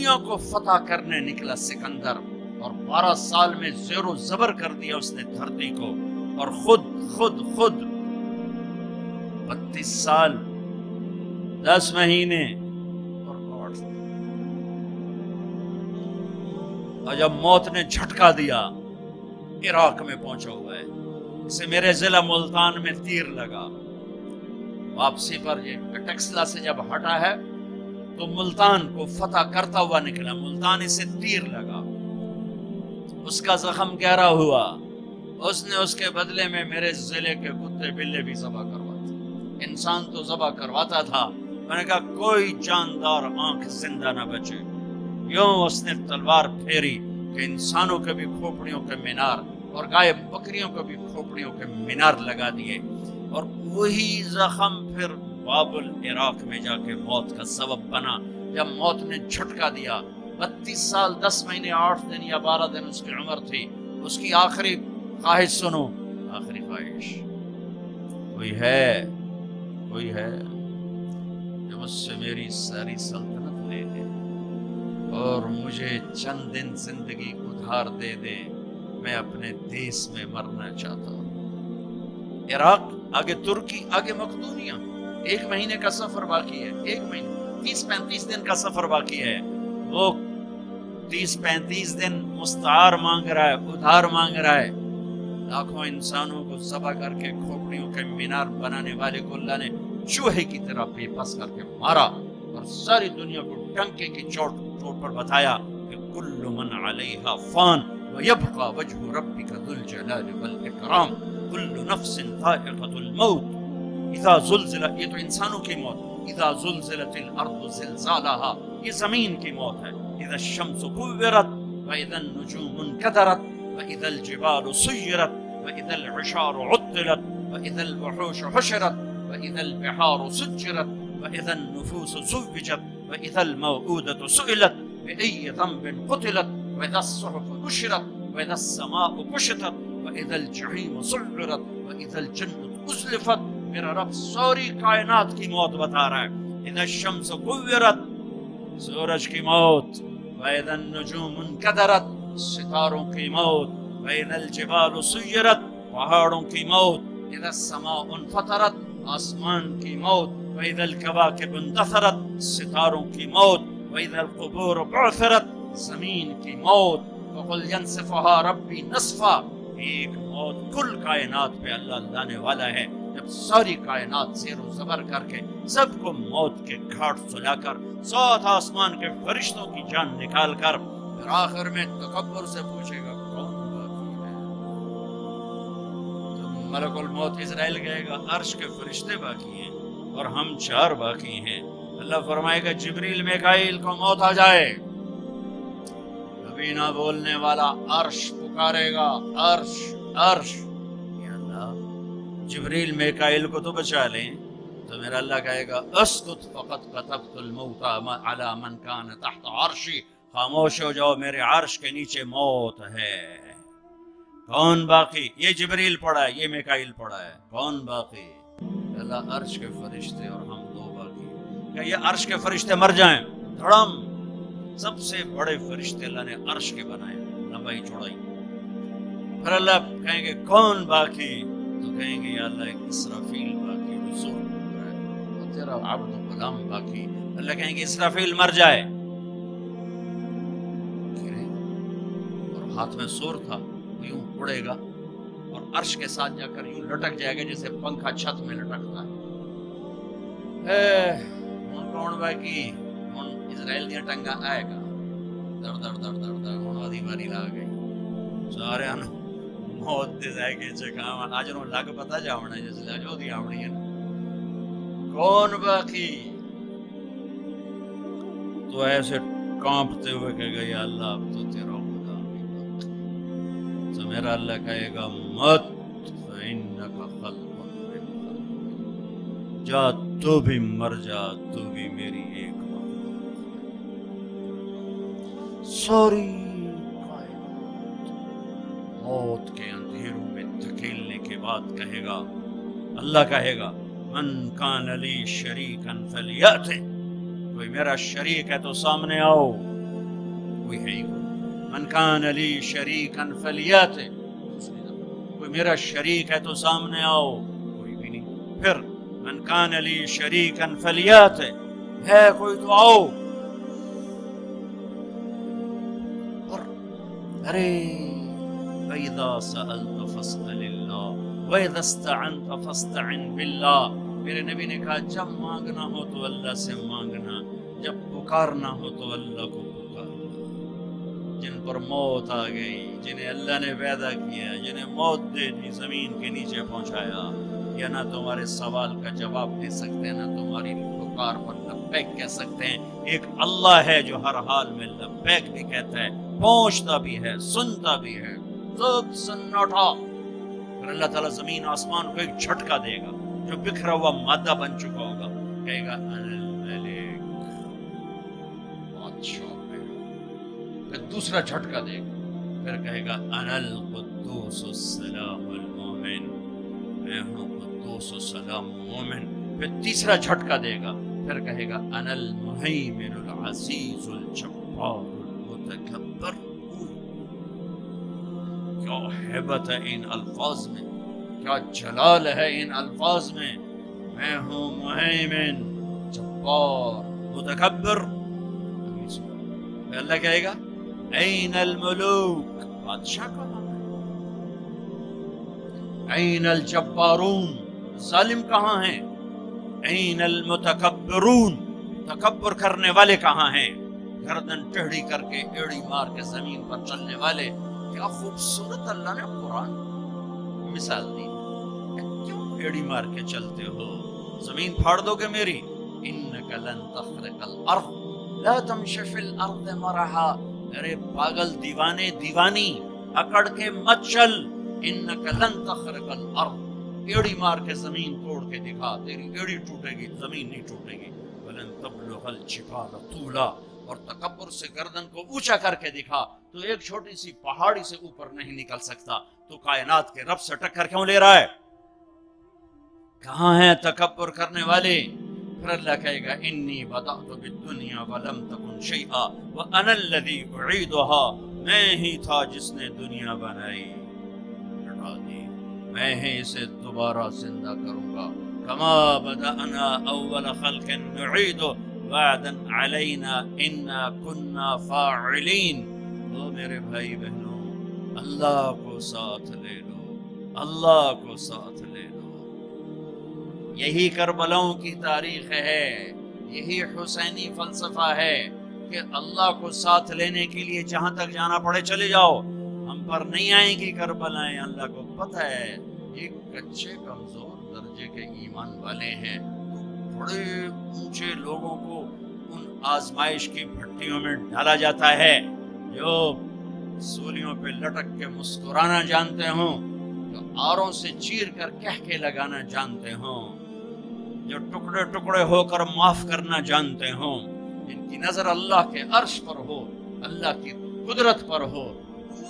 دنیا کو فتح کرنے نکلا سکندر، اور 12 سال میں زیر و زبر کر دیا اس نے دھرتی کو، اور خود 32 سال 10 مہینے اور 8 اور جب موت نے جھٹکا دیا، عراق میں پہنچا ہوا ہے، اسے میرے ضلع ملتان میں تیر لگا، واپسی پر یہ ٹیکسلا سے جب ہٹا ہے تو ملتان کو فتح کرتا ہوا نکلا، ملتان اسے تیر لگا، اس کا زخم گہرا ہوا، اس نے اس کے بدلے میں میرے ضلع کے کتے بلے بھی ذبح کرواتے، انسان تو ذبح کرواتا تھا، میں نے کہا کوئی جاندار آنکھ زندہ نہ بچے، یوں اس نے تلوار پھیری کہ انسانوں کے بھی کھوپڑیوں کے مینار اور گائے بکریوں کو بھی کھوپڑیوں کے مینار لگا دیے، اور وہی زخم پھر بابل عراق میں جا کے موت کا سبب بنا، جب موت نے جھٹکا دیا۔ 32 سال 10 مہینے 8 دن یا 12 دن اس کی عمر تھی، اس کی آخری خواہش سنو، آخری خواہش، کوئی ہے جو مجھ سے میری ساری سلطنت لے لے اور مجھے چند دن زندگی ادھار دے دے، میں اپنے دیس میں مرنا چاہتا ہوں۔ عراق، آگے ترکی، آگے مقدونیہ، 1 مہینے کا سفر باقی ہے، 1 مہینے 30-35 دن کا سفر باقی ہے، وہ 30-35 دن مستعار مانگ رہا ہے، ادھار مانگ رہا ہے، لاکھوں انسانوں کو ذبح کر کے کھوپڑیوں کے مینار بنانے والے کو اللہ نے چوہے کی طرح بے بس کر کے مارا، اور ساری دنیا کو ڈنکے کی چوٹ پر بتایا کہ کل من علیہا فان ویبقى وجہ ربک ذو الجلال والاکرام، کل نفس ذائقۃ الموت اذا زلزل، یہ تو انسانوں کی موت، اذا زلزلت الارض زلزالها، یہ زمین کی موت ہے، اذا الشمس كورت واذا النجوم انكدرت واذا الجبال سيرت واذا العشار عطلت واذا الوحوش حشرت واذا البحار سجرت واذا النفوس زوجت واذا الموءودة سئلت بأي ذنب قتلت واذا الصحف نشرت واذا السماء كشطت واذا الجحيم سعرت واذا الجنة ازلفت۔ میرا رب ساری کائنات کی موت بتا رہا ہے، اذا الشمس كورت، سورج کی موت، واذا النجوم انكدرت، ستاروں کی موت، واذا الجبال سيرت، پہاڑوں کی موت، اذا السماء انفطرت، آسمان کی موت، واذا الكواكب اندثرت، ستاروں کی موت، واذا القبور بعثرت، زمین کی موت، وقل ينسفها ربي نسفا، ایک موت کل کائنات پہ اللہ لانے والا ہے، جب ساری کائنات زیر و زبر کر کے سب کو موت کے گھاٹ سلا کر 7 آسمان کے فرشتوں کی جان نکال کر پھر آخر میں تکبر سے پوچھے گا کون باقی ہے، تو ملک الموت اسرائیل کہے گا عرش کے فرشتے باقی ہیں اور ہم 4 باقی ہیں۔ اللہ فرمائے گا جبریل میکائیل کو موت آ جائے، کبھی نہ بولنے والا عرش پکارے گا، عرش عرش، یا اللہ جبریل میکائیل کو تو بچا لیں، تو میرا اللہ کہے گا اسکت فقط کتبت الموت علی من کان تحت عرشی، خاموش ہو جاؤ میرے عرش کے نیچے موت ہے۔ کون باقی؟ یہ جبریل پڑھا ہے، یہ میکائیل پڑھا ہے، کون باقی؟ اللہ عرش کے فرشتے اور ہم 2 باقی۔ کہ یہ عرش کے فرشتے مر جائیں، دھڑم، سب سے بڑے فرشتے اللہ نے عرش کے بنائے، لمبائی چوڑائی، پھر اللہ کہیں گے کون باقی؟ تو کہیں گے یا اللہ ایک اسرافیل باقی، جو سور پھونک رہا ہے، اور تیرا عبد و غلام باقی۔ اللہ کہیں گے اسرافیل مر جائے، اور ہاتھ میں سور تھا، وہ یوں اڑے گا اور عرش کے ساتھ جا کر یوں لٹک جائے گا جیسے پنکھا چھت میں لٹکتا ہے۔ کون باقی؟ اسرائیل دیا ٹنگا آئے گا، در در در در در ہونا دی باری لا گئی، سارے انہوں موت دے جائے گے چکاما، آج انہوں لگ پتا جاؤنا ہے جیسے جو دی آمنی ہے نا، کون باقی؟ تو ایسے کانپتے ہوئے کہے گا یا اللہ اب تو تیرا خدا بھی باقی، تو میرا اللہ کہے گا مت فإنک خلق من خلق، جا تو بھی مر جا، تو بھی میری ایک ساری کائنات موت کے اندھیروں میں دھکیلنے کے بعد کہے گا، اللہ کہے گا من کان لی شریکا فلیأتِ، کوئی میرا شریک ہے تو سامنے آؤ، کوئی ہے ہی من کان لی شریکن فلیات، کوئی میرا شریک ہے تو سامنے آؤ، کوئی بھی نہیں۔ پھر من کان لی شریکن فلیات، ہے کوئی تو آؤ۔ اور ارے وَإِذَا سَأَلْتَ فَاسْأَلِ اللَّهَ وَإِذَا اسْتَعَنْتَ فَاسْتَعِنْ بِاللَّهِ۔ میرے نبی نے کہا جب مانگنا ہو تو اللہ سے مانگنا، جب پکارنا ہو تو اللہ کو پکارنا۔ جن پر موت آ گئی، جنہیں اللہ نے پیدا کیا، جنہیں موت دے دی، زمین کے نیچے پہنچایا، یا نہ تمہارے سوال کا جواب دے سکتے ہیں، نہ تمہاری پکار پر لبیک کہہ سکتے ہیں۔ ایک اللہ ہے جو ہر حال میں لبیک بھی کہتا ہے، پہنچتا بھی ہے، سنتا بھی ہے، سب سناٹا۔ پھر اللہ تعالیٰ زمین آسمان کو ایک جھٹکا دے گا، جو بکھرا ہوا مادہ بن چکا ہوگا، کہے گا انا الملک، بادشاہ ہے۔ پھر دوسرا جھٹکا دے گا، پھر کہے گا انا القدوس السلام المومن، میں ہوں قدوس السلام مومن۔ پھر تیسرا جھٹکا دے گا، پھر کہے گا انا المہیمن العزیز الجبار المتکبر۔ کیا ہیبت ہے ان الفاظ میں، کیا جلال ہے ان الفاظ میں، میں ہوں مہیمن، جبار، متکبر۔ پھر اللہ کہے گا این الملوک، بادشاہ کہاں ہے؟ این الجبارون، ظالم کہاں ہیں؟ این المتکبرون، تکبر کرنے والے کہاں ہیں؟ گردن ٹیڑھی کر کے ایڑی مار کے زمین پر چلنے والے۔ کیا خوبصورت اللہ نے قرآن مثال دی، کیوں ایڑی مار کے چلتے ہو؟ زمین پھاڑ دو گے میری؟ انک لن تخرق الارض لا تمشی فی الارض مرحا، ارے پاگل دیوانے دیوانی، اکڑ کے مت چل۔ انک لن تخرق الارض، ایڑی مار کے زمین توڑ کے دکھا، تیری ایڑی ٹوٹے گی، زمین نہیں ٹوٹے گی۔ ولن تبلغ الجبال طولا، اور تکبر سے گردن کو اونچا کر کے دکھا، تو ایک چھوٹی سی پہاڑی سے اوپر نہیں نکل سکتا، تو کائنات کے رب سے ٹکر کیوں لے رہا ہے؟ کہاں ہیں تکبر کرنے والے؟ پھر اللہ کہے گا انی بدأت بالدنیا ولم تکن شیئا وانا الذی اعیدها، میں ہی تھا جس نے دنیا بنائی، ہٹا دی، میں ہی اسے دوبارہ زندہ کروں گا۔ کما بدأنا اول خلق نعید وعدا علینا انا کنا فاعلین۔ تو میرے بھائی بہنوں، اللہ کو ساتھ لے لو، اللہ کو ساتھ لے لو۔ یہی کربلاؤں کی تاریخ ہے، یہی حسینی فلسفہ ہے کہ اللہ کو ساتھ لینے کے لیے جہاں تک جانا پڑے چلے جاؤ، ہم پر نہیں آئیں گی کربلائیں۔ اللہ کو پتہ ہے یہ کچے کمزور درجے کے ایمان والے ہیں، بڑے اونچے لوگوں کو ان آزمائش کی بھٹیوں میں ڈالا جاتا ہے جو سولیوں پہ لٹک کے مسکرانا جانتے ہوں، جو آروں سے چیر کر کہکے لگانا جانتے ہوں، جو ٹکڑے ٹکڑے ہو کر معاف کرنا جانتے ہوں، جن کی نظر اللہ کے عرش پر ہو، اللہ کی قدرت پر ہو،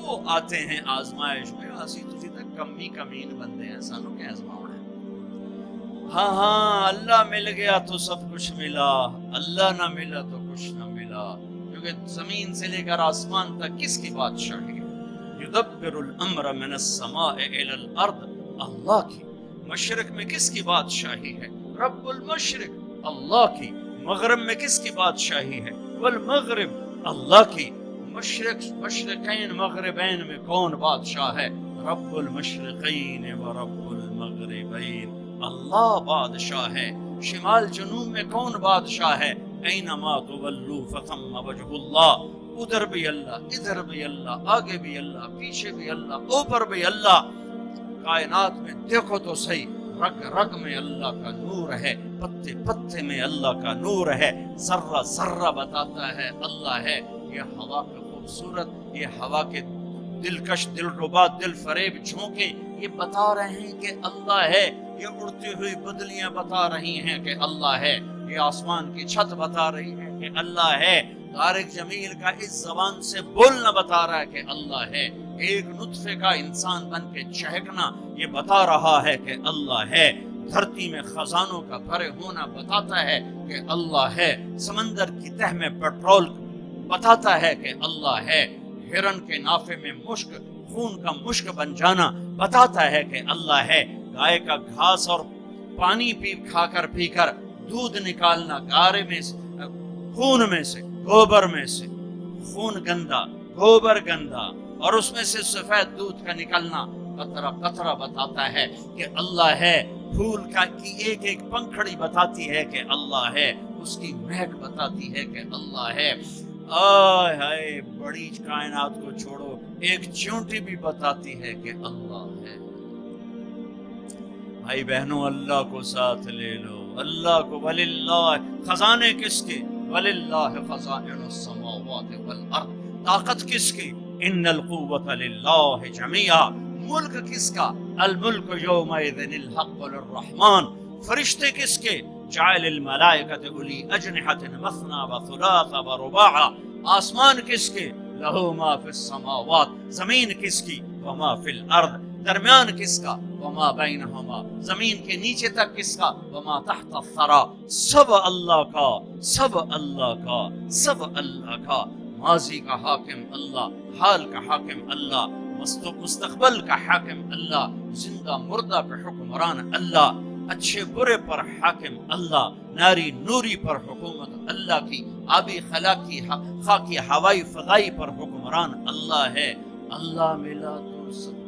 وہ آتے ہیں آزمائش میں۔ اسی تسی تک کمی کمین بندے ہیں، سانو کے آزماؤں ہے۔ ہاں ہاں، اللہ مل گیا تو سب کچھ ملا، اللہ نہ ملا تو کچھ نہ ملا، کیونکہ زمین سے لے کر آسمان تک کس کی بادشاہی ہے؟ یدبر الامر من السماء الى الارض، اللہ کی۔ مشرق میں کس کی بادشاہی ہے؟ رب المشرق، اللہ کی۔ مغرب میں کس کی بادشاہی ہے؟ والمغرب، اللہ کی۔ مشرقین مغربین میں کون بادشاہ ہے؟ رب المشرقین و رب المغربین، اللہ بادشاہ ہے۔ شمال جنوب میں کون بادشاہ ہے؟ اینما تولوا فثم وجہ اللہ، ادھر بھی اللہ، ادھر بھی اللہ، آگے بھی اللہ، پیچھے بھی اللہ، اوپر بھی اللہ۔ کائنات میں دیکھو تو صحیح، رگ رگ میں اللہ کا نور ہے، پتے پتے میں اللہ کا نور ہے، ذرہ ذرہ بتاتا ہے اللہ ہے۔ یہ ہوا کا خوبصورت، یہ ہوا کے دلکش، دلربا، دل فریب جھونکے یہ بتا رہے ہیں کہ اللہ ہے۔ یہ اڑتی ہوئی بدلیاں بتا رہی ہیں کہ اللہ ہے۔ یہ آسمان کی چھت بتا رہی ہے کہ اللہ ہے۔ طارق جمیل کا اس زبان سے بولنا بتا رہا ہے کہ اللہ ہے۔ ایک نطفے کا انسان بن کے چہکنا یہ بتا رہا ہے کہ اللہ ہے۔ دھرتی میں خزانوں کا بھرے ہونا بتاتا ہے کہ اللہ ہے۔ سمندر کی تہ میں پیٹرول بتاتا ہے کہ اللہ ہے، ہرن کے نافے میں مشک، خون کا مشک بن جانا بتاتا ہے کہ اللہ ہے، گائے کا گھاس اور پانی کھا کر پی کر دودھ نکالنا گارے میں سے، خون میں سے، گوبر میں سے، خون گندا، گوبر گندا، اور اس میں سے سفید دودھ کا نکلنا قطرہ قطرہ بتاتا ہے کہ اللہ ہے، پھول کی ایک ایک پنکھڑی بتاتی ہے کہ اللہ ہے، اس کی مہک بتاتی ہے کہ اللہ ہے۔ آئے ہائے، بڑی کائنات کو چھوڑو، ایک چونٹی بھی بتاتی ہے کہ اللہ ہے۔ بھائی بہنوں، اللہ کو ساتھ لے لو، اللہ کو۔ وللہ، خزانے کس کے؟ وللہ خزائن السماوات والارض، طاقت کس کی؟ ان القوت للہ جمیعا، ملک کس کا؟ الملک یومئذ الحق للرحمن، فرشتے کس کے؟ جعل الملائکۃ اولی اجنحۃ مثنی وثلاث ورباع، آسمان کس کے؟ لہ ما فی السماوات، زمین کس کی؟ وما فی الارض، درمیان کس کا؟ وما بینہما، زمین کے نیچے تک کس کا؟ وما تحت الثری، سب اللہ کا، سب اللہ کا، سب اللہ کا۔ ماضی کا حاکم اللہ، حال کا حاکم اللہ، مستقبل کا حاکم اللہ، زندہ مردہ پر حکمران اللہ، اچھے برے پر حاکم اللہ، ناری نوری پر حکومت اللہ کی، آبی خلاقی خاکی ہوائی فضائی پر حکمران اللہ ہے۔ اللہ ملا تو سب